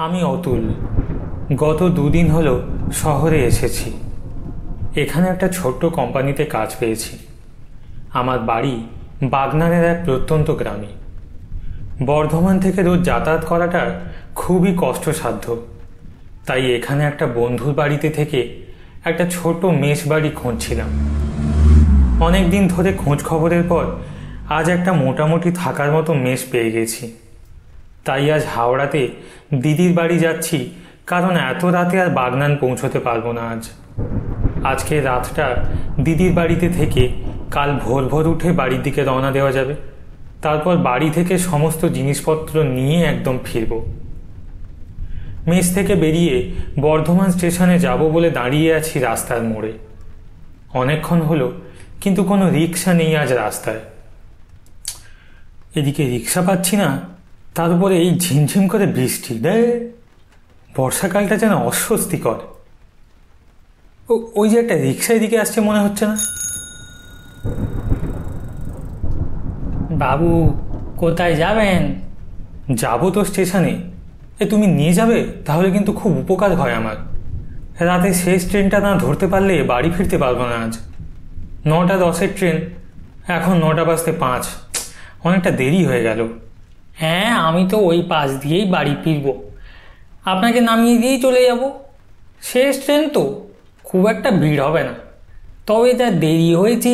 আমি অতুল। গত দুদিন হলো শহরে এসেছি। এখানে একটা ছোট্ট কোম্পানিতে কাজ পেয়েছি। আমার বাড়ি বাগনানের এক প্রত্যন্ত গ্রামে। বর্ধমান থেকে রোজ যাতায়াত করাটা খুবই কষ্টসাধ্য। তাই এখানে একটা বন্ধুর বাড়িতে থেকে একটা ছোট মেস বাড়ি খুঁজছিলাম। অনেক দিন ধরে খোঁজ খবরের পর আজ একটা মোটামুটি থাকার মতো মেস পেয়ে গেছি। তাই আজ হাওড়াতে দিদির বাড়ি যাচ্ছি, কারণ এত রাতে আর বাগনান পৌঁছতে পারবো না। আজকে রাতটা দিদির বাড়িতে থেকে কাল ভোর ভোর উঠে বাড়ির দিকে রওনা দেওয়া যাবে। তারপর বাড়ি থেকে সমস্ত জিনিসপত্র নিয়ে একদম ফিরব। মেস থেকে বেরিয়ে বর্ধমান স্টেশনে যাব বলে দাঁড়িয়ে আছি রাস্তার মোড়ে। অনেকক্ষণ হলো, কিন্তু কোনো রিক্সা নেই আজ রাস্তায়। এদিকে রিক্সা পাচ্ছি না, তার উপরে এই ঝিমঝিম করে বৃষ্টি। বর্ষাকালটা যেন অস্বস্তিকর। ওই যে একটা রিক্সা এদিকে আসছে মনে হচ্ছে না? বাবু, কোথায় যাবেন? যাবো তো স্টেশনে। তুমি নিয়ে যাবে? তাহলে কিন্তু খুব উপকার হয় আমার। রাতে শেষ ট্রেনটা না ধরতে পারলে বাড়ি ফিরতে পারবো না আজ। 9:10-এর ট্রেন, এখন 9:05। অনেকটা দেরি হয়ে গেল। হ্যাঁ, আমি তো ওই পাশ দিয়েই বাড়ি ফিরব। আপনাকে নামিয়ে দিয়েই চলে যাব। শেষ ট্রেন তো, খুব একটা ভিড় হবে না। তবে যা দেরি হয়েছে,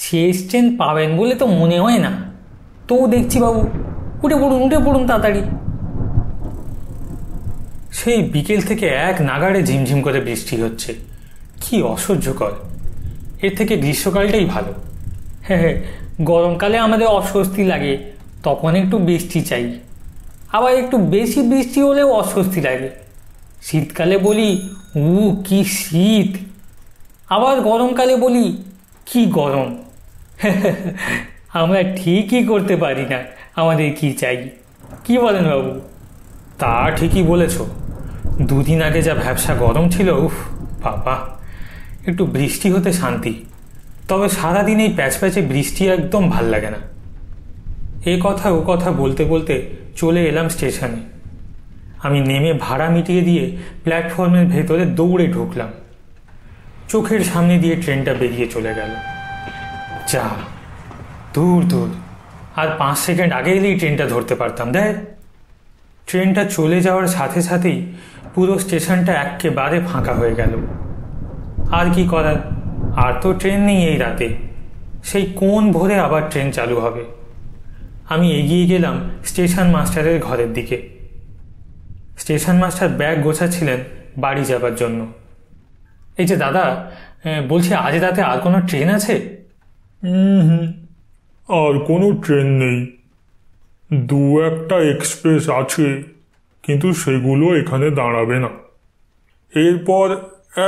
শেষ ট্রেন পাবেন বলে তো মনে হয় না। তো দেখছি বাবু, উঠে পড়ুন তাড়াতাড়ি। সেই বিকেল থেকে এক নাগাড়ে ঝিমঝিম করে বৃষ্টি হচ্ছে। কি অসহ্যকর! এর থেকে গ্রীষ্মকালটাই ভালো। হ্যাঁ, গরমকালে আমাদের অস্বস্তি লাগে, তখন একটু বৃষ্টি চাই। আবার একটু বেশি বৃষ্টি হলেও অস্বস্তি লাগে। শীতকালে বলি কি শীত, আবার গরমকালে বলি কি গরম। আমরা ঠিকই করতে পারি না আমাদের কি চাই। কি বলেন বাবু? তা ঠিকই বলেছ। দুদিন আগে যা ভ্যাপসা গরম ছিল, বাবা! একটু বৃষ্টি হতে শান্তি। তবে সারাদিন এই প্যাচপ্যাচে বৃষ্টি একদম ভাল লাগে না। এ কথা ও কথা বলতে বলতে চলে এলাম স্টেশনে। আমি নেমে ভাড়া মিটিয়ে দিয়ে প্ল্যাটফর্মের ভেতরে দৌড়ে ঢুকলাম। চোখের সামনে দিয়ে ট্রেনটা বেরিয়ে চলে গেল। যা দূর দূর! আর 5 সেকেন্ড আগে এলেই ট্রেনটা ধরতে পারতাম। ট্রেনটা চলে যাওয়ার সাথে সাথেই পুরো স্টেশনটা একেবারে ফাঁকা হয়ে গেল। আর কি করার, আর তো ট্রেন নেই এই রাতে। সেই কোন ভোরে আবার ট্রেন চালু হবে। আমি এগিয়ে গেলাম স্টেশন মাস্টারের ঘরের দিকে। স্টেশন মাস্টার ব্যাগ গোছাচ্ছিলেন বাড়ি যাবার জন্য। এই যে দাদা, বলছি আজ রাতে আর কোনো ট্রেন আছে? আর কোনো ট্রেন নেই। 2-1টা এক্সপ্রেস আছে, কিন্তু সেগুলো এখানে দাঁড়াবে না। এরপর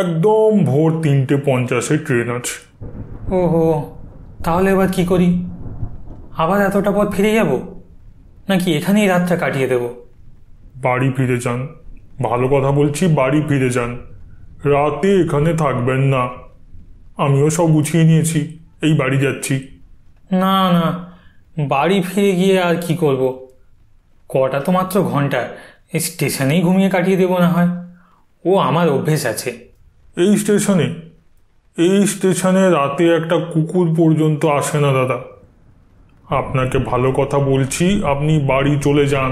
একদম ভোর 3:50-এ ট্রেন আছে। ওহো, তাহলে এবার কি করি? আবার এতটা পথ ফিরে যাব, নাকি এখানেই রাতটা কাটিয়ে দেব? বাড়ি ফিরে যান। ভালো কথা বলছি, বাড়ি ফিরে যান। রাতে এখানে থাকবেন না। আমিও সব গুছিয়ে নিয়েছি, এই বাড়ি যাচ্ছি। না না, বাড়ি ফিরে গিয়ে আর কি করব? কটা তো মাত্র ঘন্টা, এই স্টেশনেই ঘুমিয়ে কাটিয়ে দেবো না হয়। আমার অভ্যেস আছে। এই স্টেশনে রাতে একটা কুকুর পর্যন্ত আসে না দাদা। আপনাকে ভালো কথা বলছি, আপনি বাড়ি চলে যান।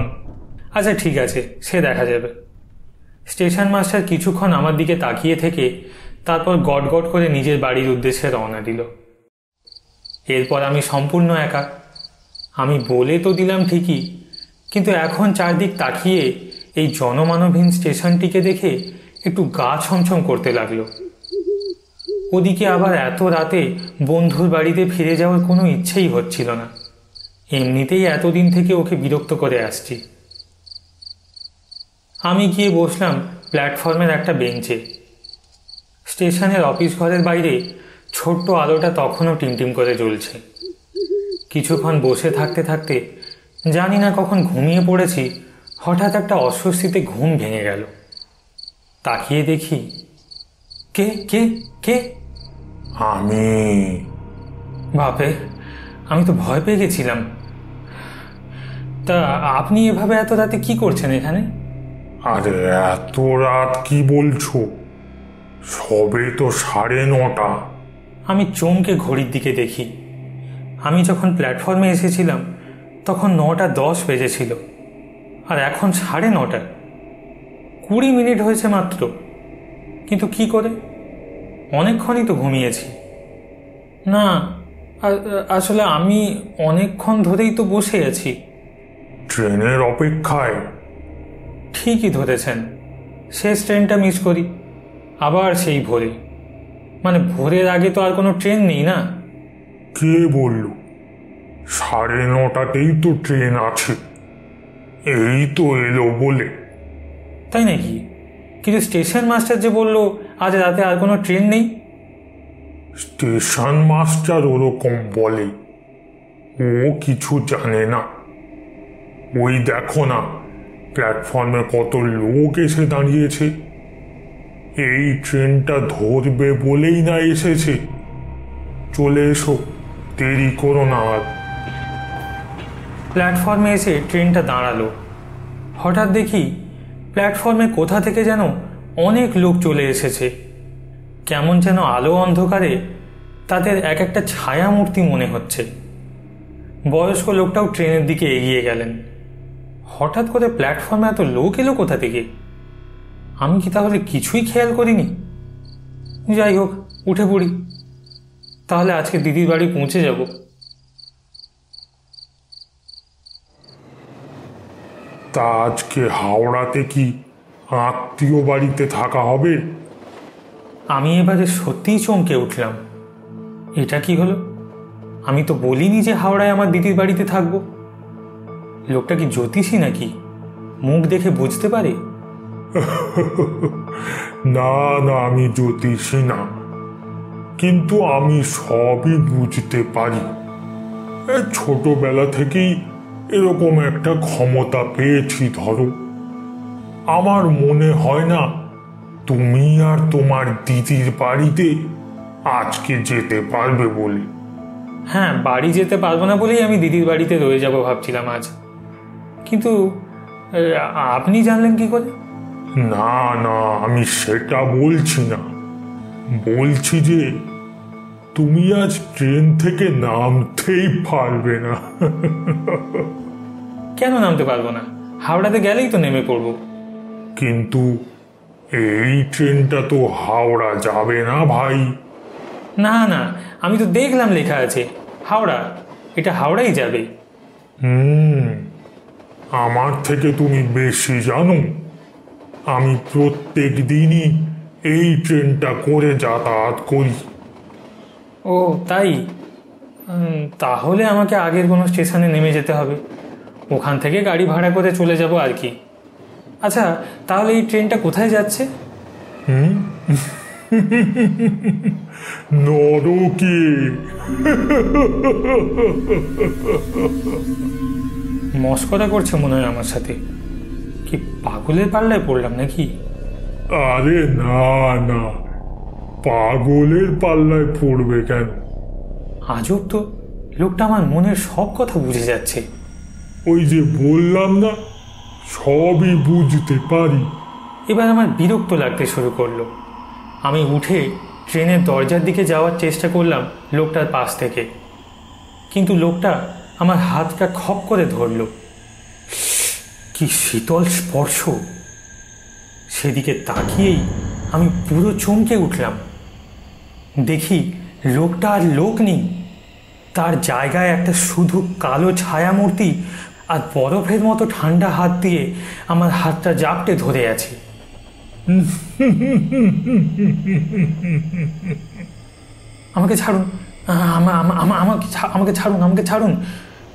আচ্ছা ঠিক আছে, সে দেখা যাবে। স্টেশন মাস্টার কিছুক্ষণ আমার দিকে তাকিয়ে থেকে তারপর গট গট করে নিজের বাড়ির উদ্দেশ্যে রওনা দিল। এরপর আমি সম্পূর্ণ একা। আমি বলে তো দিলাম ঠিকই, কিন্তু এখন চারদিক তাকিয়ে এই জনমানবহীন স্টেশনটিকে দেখে একটু গা ছমছম করতে লাগলো। ওদিকে আবার এত রাতে বন্ধুর বাড়িতে ফিরে যাওয়ার কোনো ইচ্ছেই হচ্ছিল না। এমনিতেই এতদিন থেকে ওকে বিরক্ত করে আসছি। আমি গিয়ে বসলাম প্ল্যাটফর্মের একটা বেঞ্চে। স্টেশনের অফিস ঘরের বাইরে ছোট্ট আলোটা তখনও টিমটিম করে জ্বলছে। কিছুক্ষণ বসে থাকতে থাকতে জানি না কখন ঘুমিয়ে পড়েছি, হঠাৎ একটা অস্বস্তিতে ঘুম ভেঙে গেল। তাকিয়ে দেখি, কে কে কে? আমি। বাপে, আমি তো ভয় পেয়ে গেছিলাম। তা আপনি এভাবে এত রাতে কি করছেন এখানে? আরে এত রাত কি বলছো? সবে তো 9:30। আমি চমকে ঘড়ির দিকে দেখি। আমি যখন প্ল্যাটফর্মে এসেছিলাম তখন 9:10 বেজেছিল, আর এখন 9:30। 20 মিনিট হয়েছে মাত্র। কিন্তু কি করে? অনেকক্ষণই তো ঘুমিয়েছি। না, আসলে আমি অনেকক্ষণ ধরেই তো বসে আছি। ট্রেনের অপেক্ষায়? ঠিকই ধরেছেন, শেষ ট্রেনটা মিস করি, আবার সেই ভোরে। মানে ভোরের আগে তো আর কোনো ট্রেন নেই না। কে বলল? 9:30তেই তো ট্রেন আছে। এই তো এলো বলে। তাই নাকি? কিন্তু স্টেশন মাস্টার যে বললো আজ রাতে আর কোনো ট্রেন নেই। স্টেশন মাস্টার ওরকম বলে, ও কিছু জানে না। ওই দেখো না, প্ল্যাটফর্মে কত লোক এসে দাঁড়িয়েছে। এই ট্রেনটা ধরবে বলেই না এসেছে। চলে এসো, দেরি করো না আর। প্ল্যাটফর্মে এসে ট্রেনটা দাঁড়ালো। হঠাৎ দেখি প্ল্যাটফর্মে কোথা থেকে যেন অনেক লোক চলে এসেছে। কেমন যেন আলো অন্ধকারে তাদের এক একটা ছায়া মূর্তি মনে হচ্ছে। বয়স্ক লোকটাও ট্রেনের দিকে এগিয়ে গেলেন। হঠাৎ করে প্ল্যাটফর্মে এত লোক এলো কোথা থেকে? আমি কি তাহলে কিছুই খেয়াল করিনি? যাই হোক, উঠে পড়ি, তাহলে আজকে দিদির বাড়ি পৌঁছে যাব। তা আজকে হাওড়াতে কি আত্মীয় বাড়িতে থাকা হবে? আমি এবারে সত্যিই চমকে উঠলাম। এটা কি হলো? আমি তো বলিনি যে হাওড়ায় আমার দিদির বাড়িতে থাকবো। লোকটা কি জ্যোতিষী নাকি? মুখ দেখে বুঝতে পারে? না না, আমি জ্যোতিষী না, কিন্তু আমি সবই বুঝতে পারি। ছোটবেলা থেকেই এরকম একটা ক্ষমতা পেয়েছি ধরো। আমার মনে হয় না তুমি আর তোমার দিদির বাড়িতে আজকে যেতে পারবে বলে। হ্যাঁ, বাড়ি যেতে পারবো না বলেই আমি দিদির বাড়িতে রয়ে যাব ভাবছিলাম আজ। কিন্তু আপনি জানলেন কি করে? না না, আমি সেটা বলছি না। বলছি যে তুমি আজ ট্রেন থেকে নামতেই পারবে না। কেন নামতে পারবো না? হাওড়াতে গেলেই তো নেমে পড়বো। কিন্তু এই ট্রেনটা তো হাওড়া যাবে না ভাই। না না, আমি তো দেখলাম লেখা আছে হাওড়া। এটা হাওড়াই যাবে। আমার থেকে তুমি বেশি জানো। আমি প্রত্যেক দিনই এই ট্রেনটা করে যাতায়াত করি। ও তাই? তাহলে আমাকে আগের কোনো স্টেশনে নেমে যেতে হবে, ওখান থেকে গাড়ি ভাড়া করে চলে যাব আর কি। আচ্ছা, তাহলে এই ট্রেনটা কোথায় যাচ্ছে? নরকে। মস্করা করছে মনে হয় আমার সাথে। কি পাগলের পাল্লায় পড়লাম নাকি? আরে না না, পাগলের পাল্লায় পড়বে কেন? আজব তো, লোকটা আমার মনের সব কথা বুঝে যাচ্ছে। ওই যে বললাম না, সবই বুঝতে পারি। এবার আমার বিরক্ত লাগতে শুরু করলো। আমি উঠে ট্রেনের দরজার দিকে যাওয়ার চেষ্টা করলাম লোকটার পাশ থেকে, কিন্তু লোকটা আমার হাতটা খপ করে ধরল। কি শীতল স্পর্শ! সেদিকে তাকিয়েই আমি পুরো চমকে উঠলাম। দেখি লোকটা আর লোক নেই, তার জায়গায় একটা শুধু কালো ছায়ামূর্তি আর বরফের মতো ঠান্ডা হাত দিয়ে আমার হাতটা জাপটে ধরে আছে। আমাকে ছাড়ুন, আমাকে ছাড়ুন, আমাকে ছাড়ুন,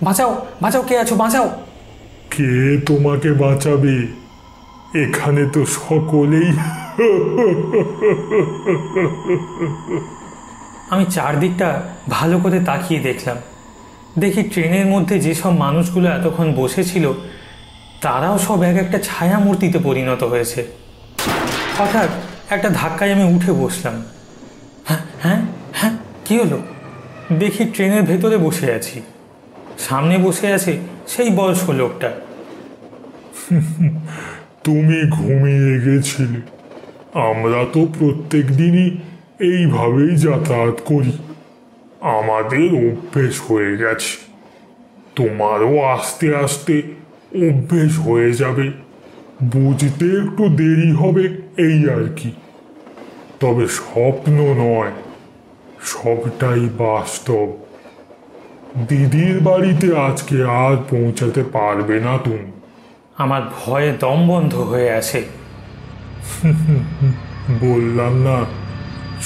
বাঁচাও বাঁচাও, কে আছো, বাঁচাও। কে তোমাকে বাঁচাবে? এখানে তো সকলেই। আমি চারদিকটা ভালো করে তাকিয়ে দেখলাম। দেখি ট্রেনের মধ্যে যেসব মানুষগুলো এতক্ষণ বসেছিল তারাও সব এক একটা ছায়া মূর্তিতে পরিণত হয়েছে। হঠাৎ একটা ধাক্কায় আমি উঠে বসলাম। হ্যাঁ হ্যাঁ হ্যাঁ, কী হলো? দেখি ট্রেনের ভেতরে বসে আছি, সামনে বসে আছে সেই বয়স্ক লোকটা। তুমি ঘুমিয়ে গেছিলে। আমরা তো প্রত্যেক দিনই এইভাবেই যাতায়াত করি, আমাদের অভ্যেস হয়ে গেছে। তোমারও আস্তে আস্তে অভ্যেস হয়ে যাবে, বুঝতে একটু দেরি হবে এই আর কি। তবে স্বপ্ন নয়, সবটাই বাস্তব। দিদির বাড়িতে আজকে আর পৌঁছাতে পারবে না তুমি। আমার ভয়ে দম বন্ধ হয়ে আছে। বললাম না,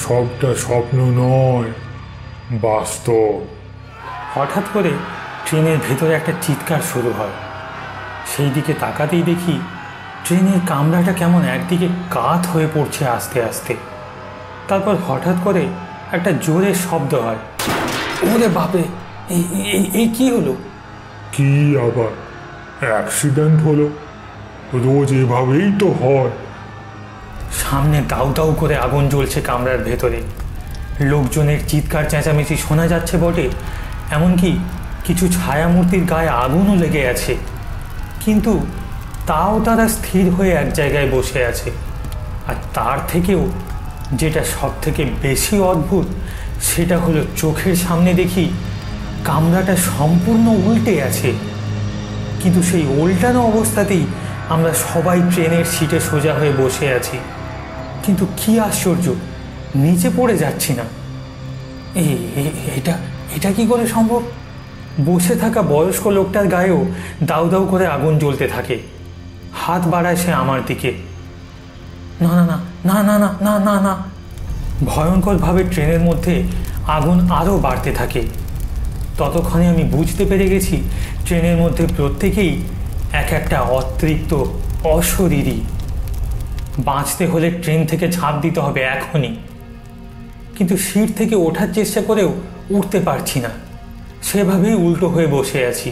সবটা স্বপ্ন নয়, বাস্তব। হঠাৎ করে ট্রেনের ভেতরে একটা চিৎকার শুরু হয়। সেই দিকে তাকাতেই দেখি ট্রেনের কামরাটা কেমন একদিকে কাত হয়ে পড়ছে আস্তে আস্তে। তারপর হঠাৎ করে একটা জোরে শব্দ হয়। ওরে বাপরে, এই কি হলো? কি আবার অ্যাক্সিডেন্ট হলো? রোজ এভাবেই তো হয়। সামনে দাউ দাউ করে আগুন জ্বলছে কামরার ভেতরে। লোকজনের চিৎকার চেঁচামেচি শোনা যাচ্ছে বটে, এমনকি কিছু ছায়ামূর্তির গায়ে আগুনও লেগে আছে। কিন্তু তাও তারা স্থির হয়ে এক জায়গায় বসে আছে। আর তার থেকেও যেটা সব থেকে বেশি অদ্ভুত, সেটা হলো চোখের সামনে দেখি কামরাটা সম্পূর্ণ উল্টে আছে। কিন্তু সেই উল্টানো অবস্থাতেই আমরা সবাই ট্রেনের সিটে সোজা হয়ে বসে আছি। কিন্তু কি আশ্চর্য, নিচে পড়ে যাচ্ছি না। এটা কি করে সম্ভব? বসে থাকা বয়স্ক লোকটার গায়েও দাউ দাউ করে আগুন জ্বলতে থাকে। হাত বাড়ায় সে আমার দিকে। না না না না না না না না না। ভয়ঙ্করভাবে ট্রেনের মধ্যে আগুন আরও বাড়তে থাকে। ততক্ষণে আমি বুঝতে পেরে গেছি ট্রেনের মধ্যে প্রত্যেকেই এক একটা অতৃপ্ত অশরীরী। বাঁচতে হলে ট্রেন থেকে ঝাঁপ দিতে হবে এখনই। কিন্তু সিট থেকে ওঠার চেষ্টা করেও উঠতে পারছি না, সেভাবেই উল্টো হয়ে বসে আছি।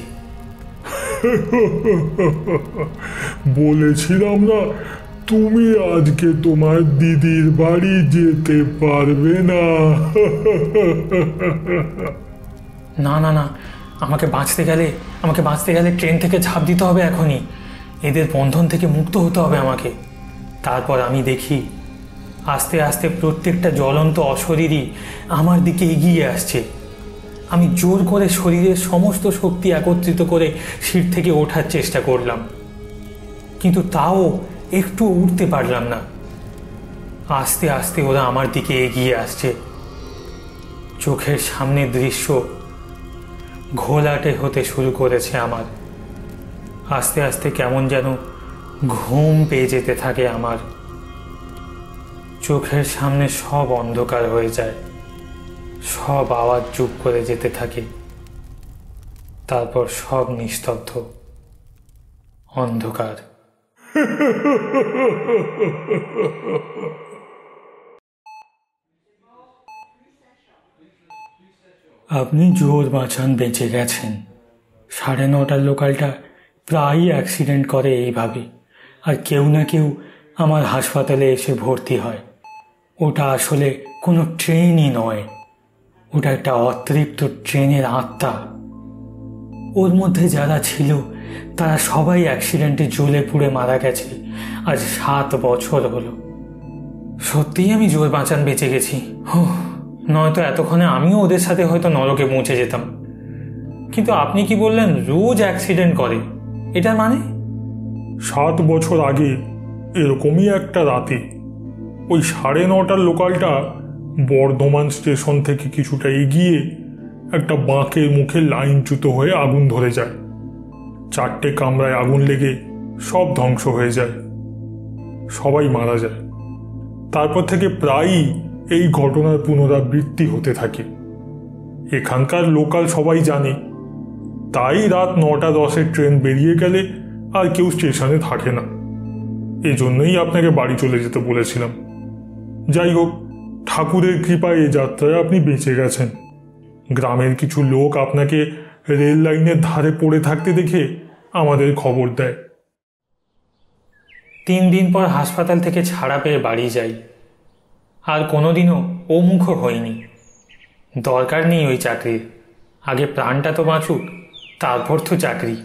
বলেছিলাম না, তুমি আজকে তোমার দিদির বাড়ি যেতে পারবে না। না না না, আমাকে বাঁচতে গেলে ট্রেন থেকে ঝাঁপ দিতে হবে এখনই। এদের বন্ধন থেকে মুক্ত হতে হবে আমাকে। তারপর আমি দেখি আস্তে আস্তে প্রত্যেকটা জ্বলন্ত অশরীরই আমার দিকে এগিয়ে আসছে। আমি জোর করে শরীরের সমস্ত শক্তি একত্রিত করে সিট থেকে ওঠার চেষ্টা করলাম, কিন্তু তাও একটু উঠতে পারলাম না। আস্তে আস্তে ওরা আমার দিকে এগিয়ে আসছে। চোখের সামনের দৃশ্য ঘোলাটে হতে শুরু করেছে আমার। আস্তে আস্তে কেমন যেন ঘুম পেয়ে যেতে থাকে আমার। চোখের সামনে সব অন্ধকার হয়ে যায়, সব আওয়াজ চুপ করে যেতে থাকে। তারপর সব নিস্তব্ধ, অন্ধকার। আপনি জোর বাঁচান বেঁচে গেছেন। 9:30 লোকালটা প্রায়ই অ্যাক্সিডেন্ট করে এইভাবে, আর কেউ না কেউ আমার হাসপাতালে এসে ভর্তি হয়। ওটা আসলে কোনো ট্রেনই নয়, ওটা একটা অতৃপ্ত ট্রেনের আত্মা। ওর মধ্যে যারা ছিল তারা সবাই অ্যাক্সিডেন্টে জ্বলে পুড়ে মারা গেছে। আজ 7 বছর হলো। সত্যিই আমি জোর বাঁচান বেঁচে গেছি। নয়তো এতক্ষণে আমিও ওদের সাথে হয়তো নরকে পৌঁছে যেতাম। কিন্তু আপনি কি বললেন রোজ অ্যাক্সিডেন্ট করে? এটার মানে? 7 বছর আগে এরকমই একটা রাতে ওই 9:30 লোকালটা বর্ধমান স্টেশন থেকে কিছুটা এগিয়ে একটা বাঁকের মুখে লাইনচ্যুত হয়ে আগুন ধরে যায়। 4টে কামরায় আগুন লেগে সব ধ্বংস হয়ে যায়, সবাই মারা যায়। তারপর থেকে প্রায়ই এই ঘটনার পুনরাবৃত্তি হতে থাকে। এখানকার লোকাল সবাই জানে, তাই রাত 9:10 ট্রেন বেরিয়ে গেলে আর কেউ স্টেশনে থাকে না। এজন্যই আপনাকে বাড়ি চলে যেতে বলেছিলাম। যাই হোক, ঠাকুরের কৃপায় এ যাত্রায় আপনি বেঁচে গেছেন। গ্রামের কিছু লোক আপনাকে রেল লাইনের ধারে পড়ে থাকতে দেখে আমাদের খবর দেয়। 3 দিন পর হাসপাতাল থেকে ছাড়া পেয়ে বাড়ি যাই। আর কোনোদিনও ওমুখও হইনি। দরকার নেই ওই চাকরির, আগে প্রাণটা তো বাঁচুক, তারপর তো চাকরি।